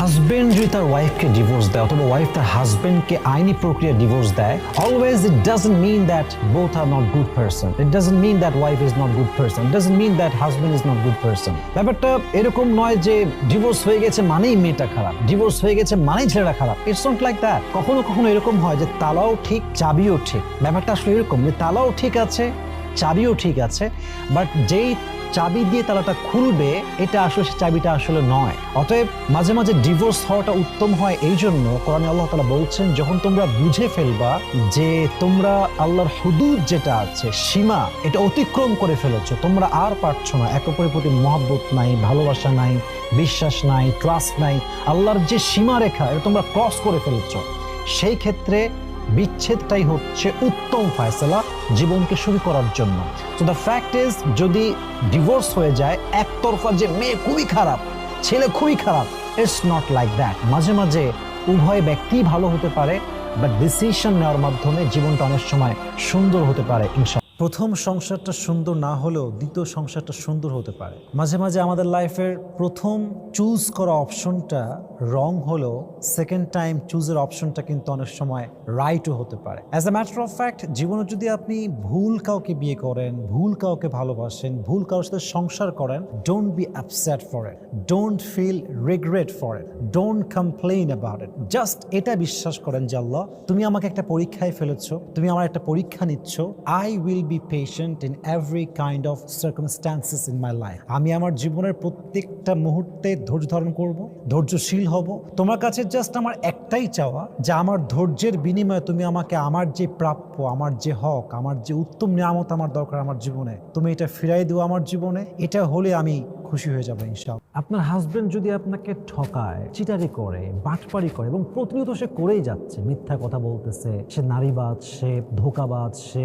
Husband যদি তার ওয়াইফকে ডিভোর্স দেয় অথবা ওয়াইফ তার হাজবেন্ডকে আইনি প্রক্রিয়া ডিভোর্স দেয়, always it doesn't mean that both are not good person, it doesn't mean that wife is not good person, it doesn't mean that husband is not good person. ব্যাপারটা এরকম নয় যে ডিভোর্স হয়ে গেছে মানেই মেয়েটা খারাপ, ডিভোর্স হয়ে গেছে মানেই ছেলেটা খারাপ। It's not like that. কখনো কখনো এরকম হয় যে তালাও ঠিক চাবিও ঠিক। ব্যাপারটা আসলে এরকম যে তালাও ঠিক আছে চাবিও ঠিক আছে, বাট যেই চাবি দিয়ে তালাটা খুলবে এটা আসলে সে চাবিটা আসলে নয়। অতএব মাঝে মাঝে ডিভোর্স হওয়াটা উত্তম হয় এই জন্য কোরআনে আল্লাহ তাআলা বলছেন, যখন তোমরা বুঝে ফেলবা যে তোমরা আল্লাহর হুদুদ যেটা আছে সীমা এটা অতিক্রম করে ফেলেছো, তোমরা আর পারছো না, একে অপরের প্রতি মহব্বত নাই, ভালোবাসা নাই, বিশ্বাস নাই, ট্রাস্ট নাই, আল্লাহর যে সীমা রেখা এটা তোমরা ক্রস করে ফেলেছো, সেই ক্ষেত্রে বিচ্ছেদটাই হচ্ছে উত্তম ফয়সালা জীবনকে শুরু করার জন্য। সো দ্য ফ্যাক্ট ইজ, যদি ডিভোর্স হয়ে যায় একতরফা যে মেয়ে খুবই খারাপ ছেলে খুবই খারাপ, ইটস নট লাইক দ্যাট। মাঝে মাঝে উভয় ব্যক্তি ভালো হতে পারে, বাট ডিসিশন নেওয়ার মাধ্যমে জীবনটা অনেক সময় সুন্দর হতে পারে ইনশাআল্লাহ। প্রথম সংসারটা সুন্দর না হলেও দ্বিতীয় সংসারটা সুন্দর হতে পারে। মাঝে মাঝে আমাদের লাইফের প্রথম চুজ করা অপশনটা রং হলেও সেকেন্ড টাইম চুজের অপশনটা কিন্তু অনেক সময় রাইটও হতে পারে। As a matter of fact, জীবনে যদি আপনি ভুল কাউকে বিয়ে করেন, ভুল কাউকে ভালোবাসেন, ভুল কারোর সাথে সংসার করেন, don't be upset for it, don't feel regret for it, don't complain about it. Just এটা বিশ্বাস করেন যে আল্লাহ তুমি আমাকে একটা পরীক্ষায় ফেলেছো, তুমি আমার একটা পরীক্ষা নিচ্ছ। I will be patient in every kind of circumstances in my life. আমি আমার জীবনের প্রত্যেকটা মুহূর্তে ধৈর্য ধারণ করব, ধৈর্যশীল হব। তোমার কাছে জাস্ট আমার একটাই চাওয়া যে আমার ধৈর্যের বিনিময়ে তুমি আমাকে আমার যে প্রাপ্য, আমার যে হক, আমার যে উত্তম নিয়ামত আমার দরকার আমার জীবনে, তুমি এটা ফিরাই দিও আমার জীবনে। এটা হলে আমি খুশি হয়ে যাবো ইনশাআল্লাহ। আপনার হাজবেন্ড যদি আপনাকে ঠকায়, চিটারি করে, বাটপারি করে এবং প্রতিনিয়ত সে করেই যাচ্ছে, মিথ্যা কথা বলতেছে, সে নারীবাজ, সে ধোঁকাবাজ, সে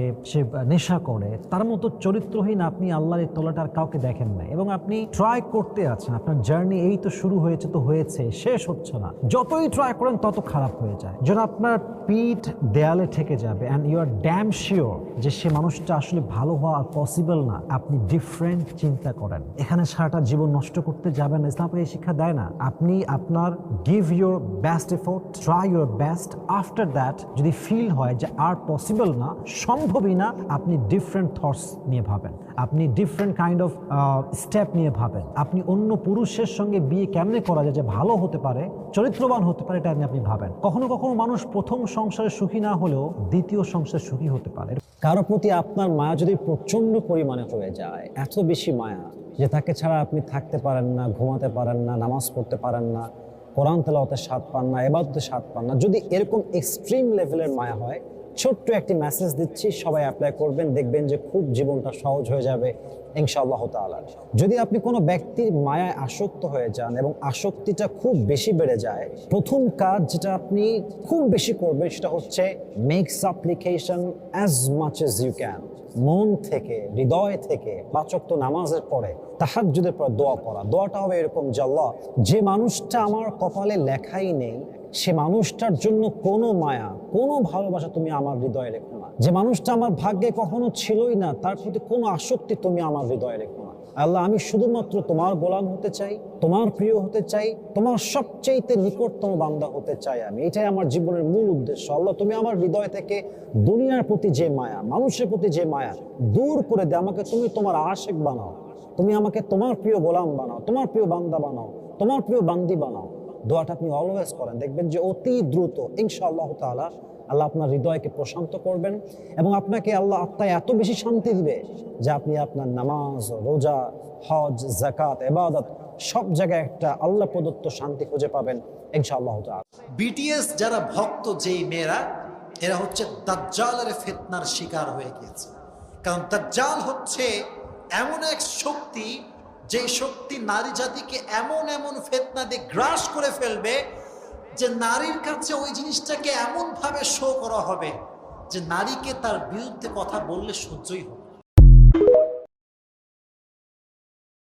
নেশা করে, তার মতো চরিত্রহীন আপনি আল্লাহর এই তলাটা আর কাউকে দেখেন নাই এবং আপনি ট্রাই করতে আছেন, আপনার জার্নি এই তো শুরু হয়েছে, তো হয়েছে, শেষ হচ্ছে না, যতই ট্রাই করেন তত খারাপ হয়ে যায়, যেন আপনার পিঠ দেয়ালে ঠেকে যাবে and you are damn sure যে সে মানুষটা আসলে ভালো হওয়া পসিবল না। আপনি ডিফারেন্ট চিন্তা করেন, এখানে সারাটা জীবন নষ্ট করতে যাবেন না। ইসলাম এই শিক্ষা দেয় না। আপনি আপনার give your best effort, try your best, after that যদি ফিল হয় যে আর পসিবল না, সম্ভবই না, আপনি ডিফারেন্ট থটস নিয়ে ভাবেন, আপনি ডিফারেন্ট কাইন্ড অফ স্টেপ নিয়ে ভাবেন, আপনি অন্য পুরুষের সঙ্গে বিয়ে কেমনে করা যায় যে ভালো হতে পারে, চরিত্রবান হতে পারে, এটা আপনি ভাবেন। কখনো কখনো মানুষ প্রথম সংসারে সুখী না হলেও দ্বিতীয় সংসারে সুখী হতে পারে। কারো প্রতি আপনার মায়া যদি প্রচন্ড পরিমাণে হয়ে যায়, এত বেশি মায়া যে তাকে ছাড়া আপনি থাকতে পারেন না, ঘুমাতে পারেন না, নামাজ পড়তে পারেন না, কোরআন তেলাওয়াতের স্বাদ পান না, ইবাদতের স্বাদ পান না, যদি এরকম এক্সট্রিম লেভেলের মায়া হয়, ছোট্ট একটি মেসেজ দিচ্ছি, সবাই অ্যাপ্লাই করবেন, দেখবেন যে খুব জীবনটা সহজ হয়ে যাবে ইনশাআল্লাহ তাআলা। যদি আপনি কোনো ব্যক্তির মায়ায় আসক্ত হয়ে যান এবং আসক্তিটা খুব বেশি বেড়ে যায়, প্রথম কাজ যেটা আপনি খুব বেশি করবেন সেটা হচ্ছে make supplication as much as you can. মন থেকে, হৃদয় থেকে 5 ওয়াক্ত নামাজের পরে, তাহাজ্জুদের পর দোয়া পড়া। দোয়াটা হবে এরকম যে আল্লাহ, যে মানুষটা আমার কপালে লেখাই নেই, সে মানুষটার জন্য কোনো মায়া, কোনো ভালোবাসা তুমি আমার হৃদয়ে রেখো না। যে মানুষটা আমার ভাগ্যে কখনো ছিলই না, তার প্রতি কোনো আসক্তি তুমি আমার হৃদয়ে রেখো না। আল্লাহ, আমি শুধুমাত্র তোমার গোলাম হতে চাই, তোমার প্রিয় হতে চাই, তোমার সবচেয়ে নিকটতম বান্দা হতে চাই আমি। এটাই আমার জীবনের মূল উদ্দেশ্য। আল্লাহ, তুমি আমার হৃদয় থেকে দুনিয়ার প্রতি যে মায়া, মানুষের প্রতি যে মায়া দূর করে দে, আমাকে তুমি তোমার আশিক বানাও, তুমি আমাকে তোমার প্রিয় গোলাম বানাও, তোমার প্রিয় বান্দা বানাও, তোমার প্রিয় বান্দি বানাও। দোয়াটা আপনি অলওয়েজ করেন, দেখবেন যে অতি দ্রুত ইনশাআল্লাহ তাআলা আল্লাহ আপনার হৃদয়কে প্রশান্ত করবেন এবং আপনাকে আল্লাহ আত্মায় এত বেশি শান্তি দিবে যে আপনি আপনার নামাজ, রোজা, হজ, যাকাত, ইবাদত সব জায়গায় একটা আল্লাহ প্রদত্ত শান্তি খুঁজে পাবেন ইনশাআল্লাহ তাআলা। বিটিএস যারা ভক্ত, যেই মেয়েরা, এরা হচ্ছে দাজ্জালের ফিতনার শিকার হয়ে গিয়েছে। কারণ দাজ্জাল হচ্ছে এমন এক শক্তি, যে শক্তি নারী জাতিকে এমন এমন ফিতনা দিয়ে গ্রাস করে ফেলবে যে নারীর কাছে ওই জিনিসটাকে এমন ভাবে শো করা হবে যে নারীকে তার বিরুদ্ধে কথা বললে সহ্যই হবে।